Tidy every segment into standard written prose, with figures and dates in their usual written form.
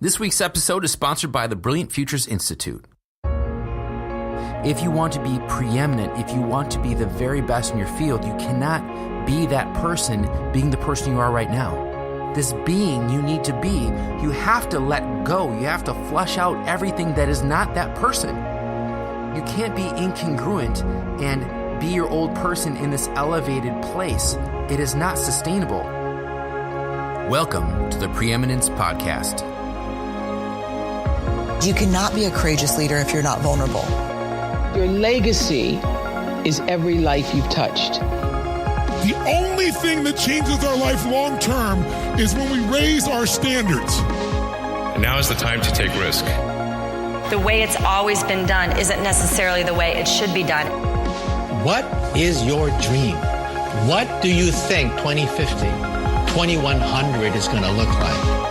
This week's episode is sponsored by the Brilliant Futures Institute. If you want to be preeminent, if you want to be the very best in your field, you cannot be that person being the person you are right now. This being you need to be, you have to let go. You have to flush out everything that is not that person. You can't be incongruent and be your old person in this elevated place. It is not sustainable. Welcome to the Preeminence Podcast. You cannot be a courageous leader if you're not vulnerable. Your legacy is every life you've touched. The only thing that changes our life long term is when we raise our standards. Now is the time to take risk. The way it's always been done isn't necessarily the way it should be done. What is your dream? What do you think 2050, 2100 is going to look like?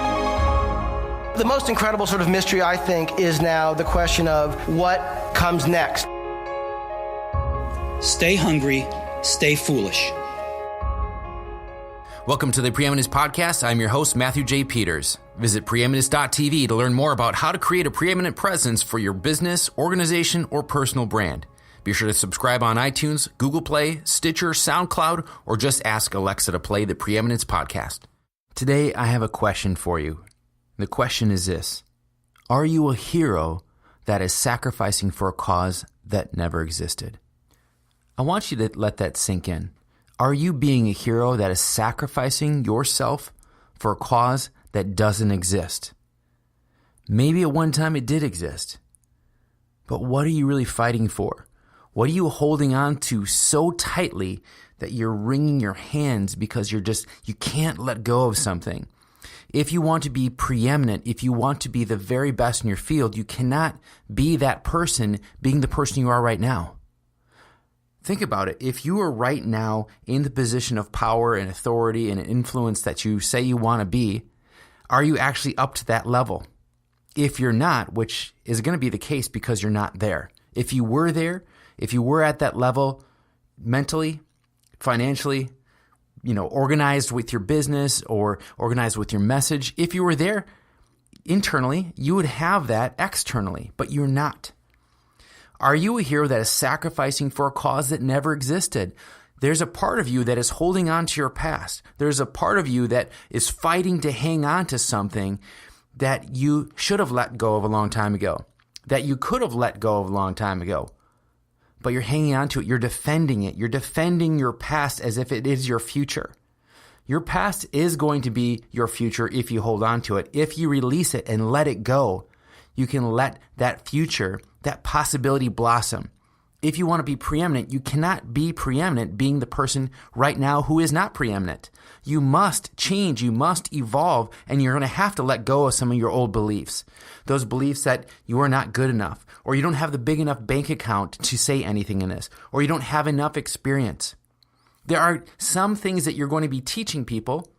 The most incredible sort of mystery, I think, is now the question of what comes next. Stay hungry, stay foolish. Welcome to the Preeminence Podcast. I'm your host, Matthew J. Peters. Visit preeminence.tv to learn more about how to create a preeminent presence for your business, organization, or personal brand. Be sure to subscribe on iTunes, Google Play, Stitcher, SoundCloud, or just ask Alexa to play the Preeminence Podcast. Today, I have a question for you. The question is this: are you a hero that is sacrificing for a cause that never existed? I want you to let that sink in. Are you being a hero that is sacrificing yourself for a cause that doesn't exist? Maybe at one time it did exist, but what are you really fighting for? What are you holding on to so tightly that you're wringing your hands because you can't let go of something? If you want to be preeminent, if you want to be the very best in your field, you cannot be that person being the person you are right now. Think about it. If you are right now in the position of power and authority and influence that you say you want to be, are you actually up to that level? If you're not, which is going to be the case because you're not there. If you were there, if you were at that level mentally, financially, organized with your business or organized with your message, if you were there internally, you would have that externally, but you're not. Are you a hero that is sacrificing for a cause that never existed? There's a part of you that is holding on to your past. There's a part of you that is fighting to hang on to something that you should have let go of a long time ago, that you could have let go of a long time ago. But you're hanging on to it. You're defending it. You're defending your past as if it is your future. Your past is going to be your future if you hold on to it. If you release it and let it go, you can let that future, that possibility blossom. If you want to be preeminent, you cannot be preeminent being the person right now who is not preeminent. You must change, you must evolve, and you're going to have to let go of some of your old beliefs. Those beliefs that you are not good enough, or you don't have the big enough bank account to say anything in this, or you don't have enough experience. There are some things that you're going to be teaching people,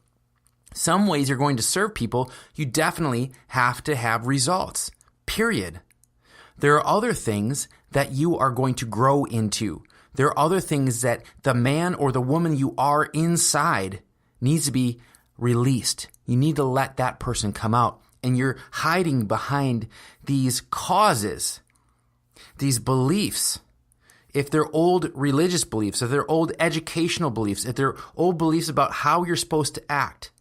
some ways you're going to serve people. You definitely have to have results, period. There are other things that you are going to grow into. There are other things that the man or the woman you are inside needs to be released. You need to let that person come out. And you're hiding behind these causes, these beliefs. If they're old religious beliefs, if they're old educational beliefs, if they're old beliefs about how you're supposed to act,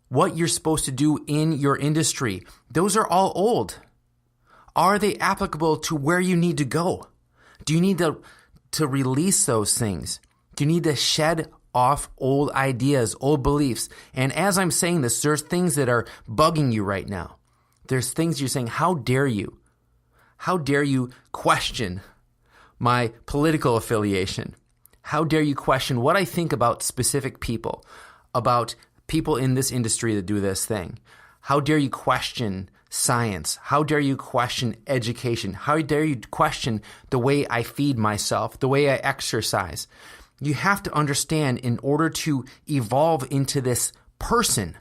what you're supposed to do in your industry, those are all old. Are they applicable to where you need to go? Do you need to release those things? Do you need to shed off old ideas, old beliefs? And as I'm saying this, there's things that are bugging you right now. There's things you're saying, how dare you? How dare you question my political affiliation? How dare you question what I think about specific people, about people in this industry that do this thing? How dare you question science? How dare you question education? How dare you question the way I feed myself, the way I exercise? You have to understand, in order to evolve into this person,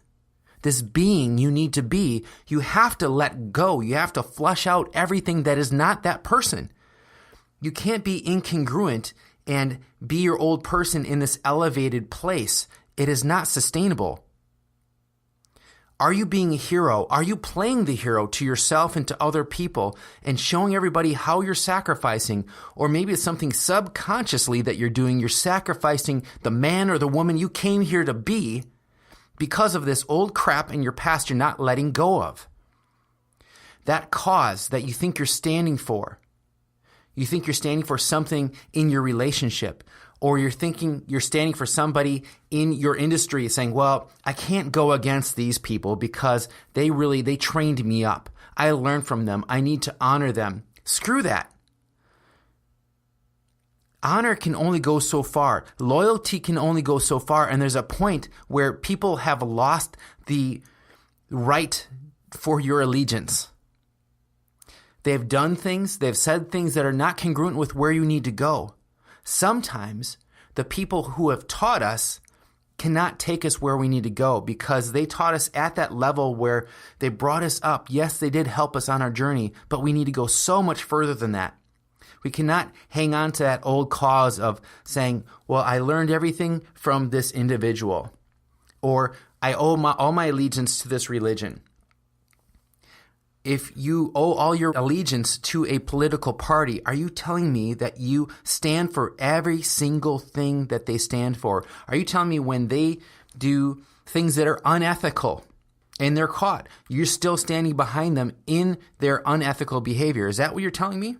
this being you need to be, you have to let go. You have to flush out everything that is not that person. You can't be incongruent and be your old person in this elevated place. It is not sustainable. Are you being a hero? Are you playing the hero to yourself and to other people and showing everybody how you're sacrificing? Or maybe it's something subconsciously that you're doing. You're sacrificing the man or the woman you came here to be because of this old crap in your past you're not letting go of. That cause that you think you're standing for. You think you're standing for something in your relationship, or you're thinking you're standing for somebody in your industry saying, well, I can't go against these people because they trained me up. I learned from them. I need to honor them. Screw that. Honor can only go so far. Loyalty can only go so far. And there's a point where people have lost the right for your allegiance. They've done things, they've said things that are not congruent with where you need to go. Sometimes the people who have taught us cannot take us where we need to go because they taught us at that level where they brought us up. Yes, they did help us on our journey, but we need to go so much further than that. We cannot hang on to that old cause of saying, well, I learned everything from this individual, or I owe all my allegiance to this religion. If you owe all your allegiance to a political party, are you telling me that you stand for every single thing that they stand for? Are you telling me when they do things that are unethical and they're caught, you're still standing behind them in their unethical behavior? Is that what you're telling me?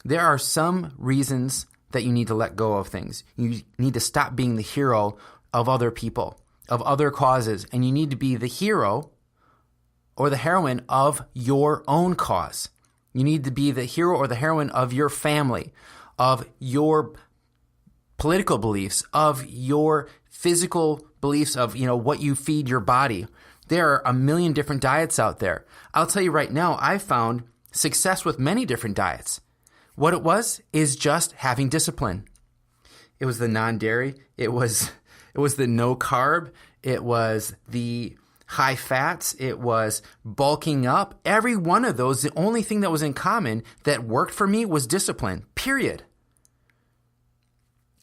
There are some reasons that you need to let go of things. You need to stop being the hero of other people, of other causes, and you need to be the hero or the heroine of your own cause. You need to be the hero or the heroine of your family, of your political beliefs, of your physical beliefs, of what you feed your body. There are a million different diets out there. I'll tell you right now, I found success with many different diets. What it was is just having discipline. It was the non-dairy. It was the no carb. It was the high fats, it was bulking up. Every one of those, the only thing that was in common that worked for me was discipline, period.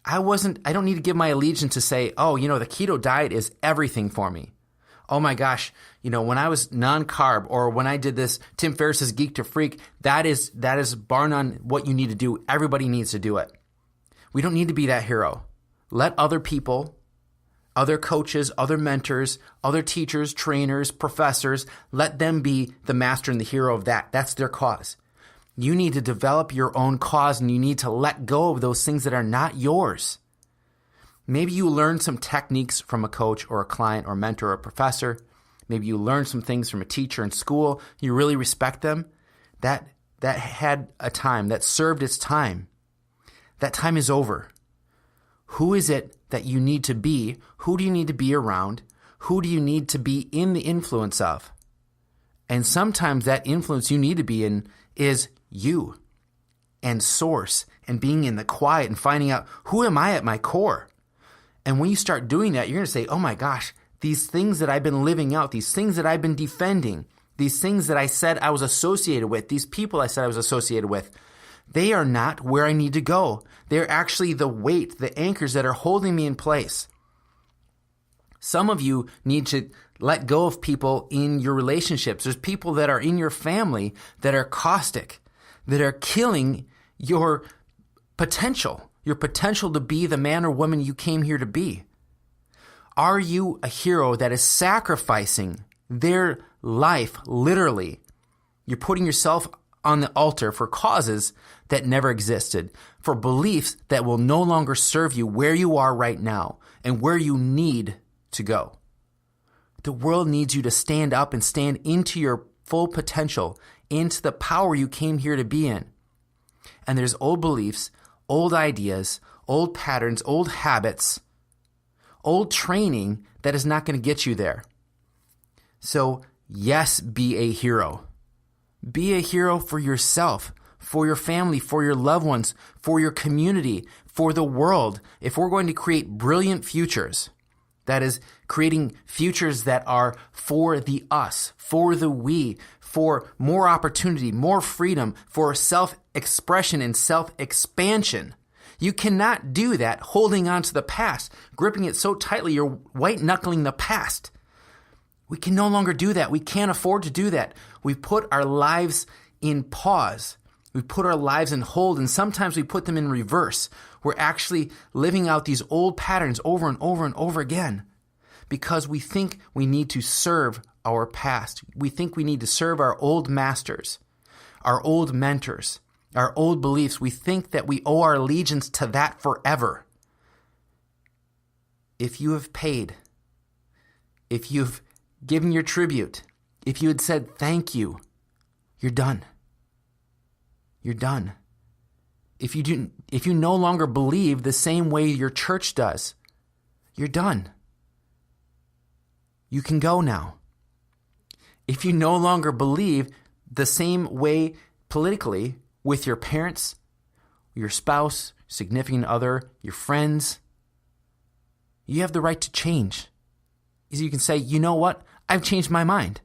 I don't need to give my allegiance to say, oh, the keto diet is everything for me. Oh my gosh, when I was non-carb or when I did this Tim Ferriss's Geek to Freak, that is bar none what you need to do. Everybody needs to do it. We don't need to be that hero. Let other people, other coaches, other mentors, other teachers, trainers, professors, let them be the master and the hero of that. That's their cause. You need to develop your own cause, and you need to let go of those things that are not yours. Maybe you learned some techniques from a coach or a client or mentor or a professor. Maybe you learned some things from a teacher in school. You really respect them. That had a time, that served its time. That time is over. Who is it that you need to be? Who do you need to be around? Who do you need to be in the influence of? And sometimes that influence you need to be in is you and source and being in the quiet and finding out, who am I at my core? And when you start doing that, you're going to say, oh my gosh, these things that I've been living out, these things that I've been defending, these things that I said I was associated with, these people I said I was associated with, they are not where I need to go. They're actually the weight, the anchors that are holding me in place. Some of you need to let go of people in your relationships. There's people that are in your family that are caustic, that are killing your potential to be the man or woman you came here to be. Are you a hero that is sacrificing their life, literally? You're putting yourself on the altar for causes that never existed, for beliefs that will no longer serve you where you are right now and where you need to go. The world needs you to stand up and stand into your full potential, into the power you came here to be in. And there's old beliefs, old ideas, old patterns, old habits, old training that is not going to get you there. So yes, be a hero. Be a hero for yourself, for your family, for your loved ones, for your community, for the world. If we're going to create brilliant futures, that is, creating futures that are for the us, for the we, for more opportunity, more freedom, for self-expression and self-expansion. You cannot do that holding on to the past, gripping it so tightly you're white-knuckling the past. We can no longer do that. We can't afford to do that. We've put our lives in pause. We put our lives in hold, and sometimes we put them in reverse. We're actually living out these old patterns over and over and over again because we think we need to serve our past. We think we need to serve our old masters, our old mentors, our old beliefs. We think that we owe our allegiance to that forever. If you have paid, if you've given your tribute, if you had said thank you, you're done. You're done. If you no longer believe the same way your church does, you're done. You can go now. If you no longer believe the same way politically with your parents, your spouse, significant other, your friends, you have the right to change. You can say, you know what? I've changed my mind.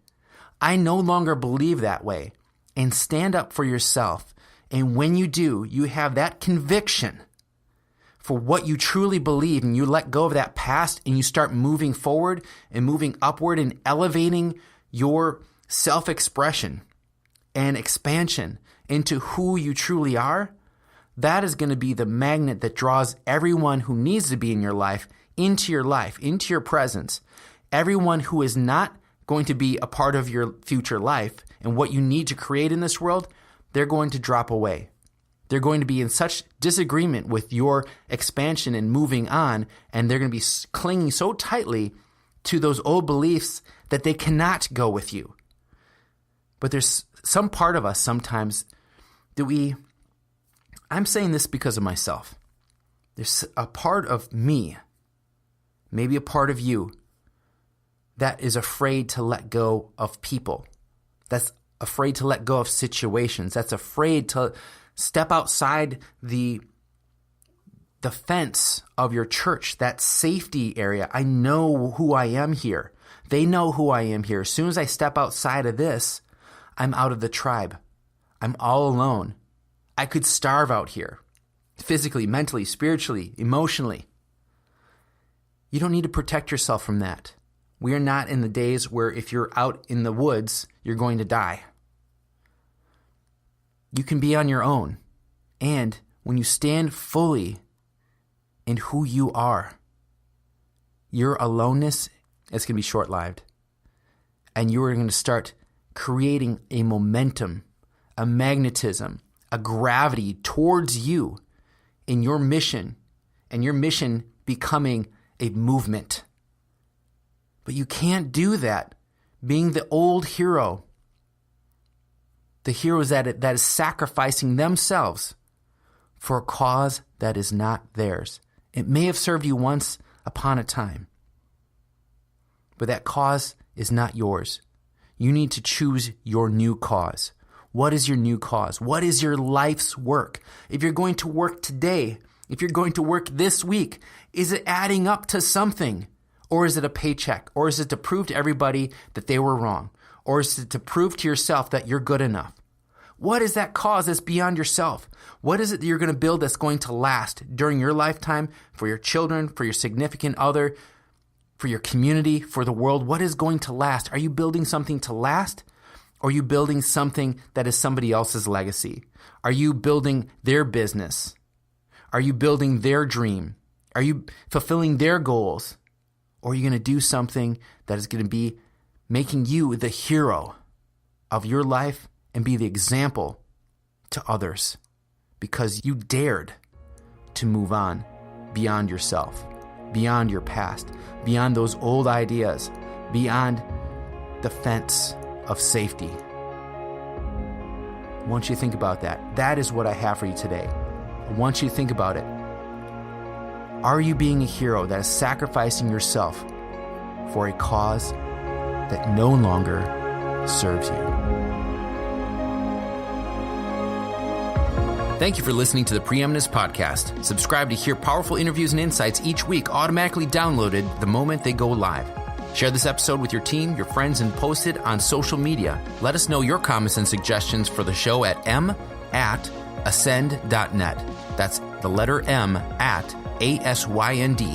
I no longer believe that way. And stand up for yourself. And when you do, you have that conviction for what you truly believe, and you let go of that past and you start moving forward and moving upward and elevating your self-expression and expansion into who you truly are. That is going to be the magnet that draws everyone who needs to be in your life, into your presence. Everyone who is not going to be a part of your future life and what you need to create in this world, they're going to drop away. They're going to be in such disagreement with your expansion and moving on, and they're going to be clinging so tightly to those old beliefs that they cannot go with you. But there's some part of us sometimes that I'm saying this because of myself. There's a part of me, maybe a part of you, that is afraid to let go of people. That's afraid to let go of situations. That's afraid to step outside the fence of your church, that safety area. I know who I am here. They know who I am here. As soon as I step outside of this, I'm out of the tribe. I'm all alone. I could starve out here, physically, mentally, spiritually, emotionally. You don't need to protect yourself from that. We are not in the days where if you're out in the woods, you're going to die. You can be on your own. And when you stand fully in who you are, your aloneness is going to be short-lived. And you are going to start creating a momentum, a magnetism, a gravity towards you in your mission, and your mission becoming a movement. But you can't do that being the old hero, the heroes that is sacrificing themselves for a cause that is not theirs. It may have served you once upon a time, but that cause is not yours. You need to choose your new cause. What is your new cause? What is your life's work? If you're going to work today, if you're going to work this week, is it adding up to something? Or is it a paycheck? Or is it to prove to everybody that they were wrong? Or is it to prove to yourself that you're good enough? What is that cause that's beyond yourself? What is it that you're going to build that's going to last during your lifetime, for your children, for your significant other, for your community, for the world? What is going to last? Are you building something to last? Or are you building something that is somebody else's legacy? Are you building their business? Are you building their dream? Are you fulfilling their goals? Or are you going to do something that is going to be making you the hero of your life and be the example to others because you dared to move on beyond yourself, beyond your past, beyond those old ideas, beyond the fence of safety? I want you to think about that. That is what I have for you today. I want you to think about it. Are you being a hero that is sacrificing yourself for a cause that no longer serves you? Thank you for listening to the Preeminence Podcast. Subscribe to hear powerful interviews and insights each week automatically downloaded the moment they go live. Share this episode with your team, your friends, and post it on social media. Let us know your comments and suggestions for the show at m@asynd.net. That's the letter M at asynd.net.